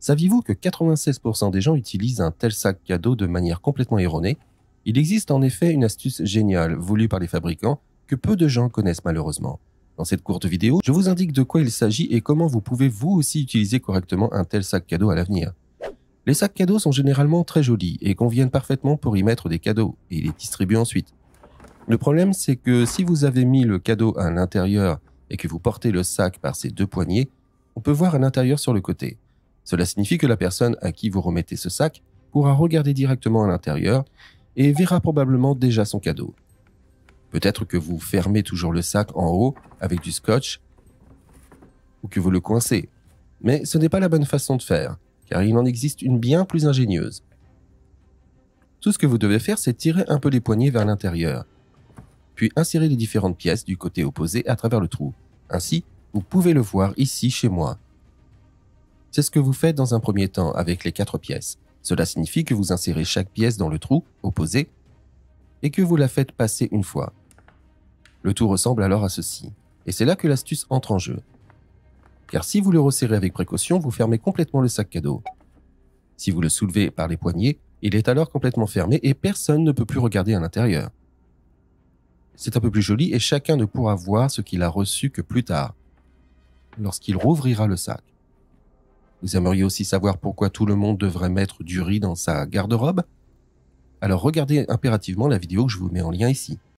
Saviez-vous que 96% des gens utilisent un tel sac cadeau de manière complètement erronée? Il existe en effet une astuce géniale voulue par les fabricants que peu de gens connaissent malheureusement. Dans cette courte vidéo, je vous indique de quoi il s'agit et comment vous pouvez vous aussi utiliser correctement un tel sac cadeau à l'avenir. Les sacs cadeaux sont généralement très jolis et conviennent parfaitement pour y mettre des cadeaux et les distribuer ensuite. Le problème, c'est que si vous avez mis le cadeau à l'intérieur et que vous portez le sac par ses deux poignées, on peut voir à l'intérieur sur le côté. Cela signifie que la personne à qui vous remettez ce sac pourra regarder directement à l'intérieur et verra probablement déjà son cadeau. Peut-être que vous fermez toujours le sac en haut avec du scotch ou que vous le coincez. Mais ce n'est pas la bonne façon de faire, car il en existe une bien plus ingénieuse. Tout ce que vous devez faire, c'est tirer un peu les poignées vers l'intérieur, puis insérer les différentes pièces du côté opposé à travers le trou. Ainsi, vous pouvez le voir ici chez moi. C'est ce que vous faites dans un premier temps avec les 4 pièces. Cela signifie que vous insérez chaque pièce dans le trou opposé et que vous la faites passer une fois. Le tout ressemble alors à ceci. Et c'est là que l'astuce entre en jeu. Car si vous le resserrez avec précaution, vous fermez complètement le sac cadeau. Si vous le soulevez par les poignets, il est alors complètement fermé et personne ne peut plus regarder à l'intérieur. C'est un peu plus joli et chacun ne pourra voir ce qu'il a reçu que plus tard, lorsqu'il rouvrira le sac. Vous aimeriez aussi savoir pourquoi tout le monde devrait mettre du riz dans sa garde-robe? Alors regardez impérativement la vidéo que je vous mets en lien ici.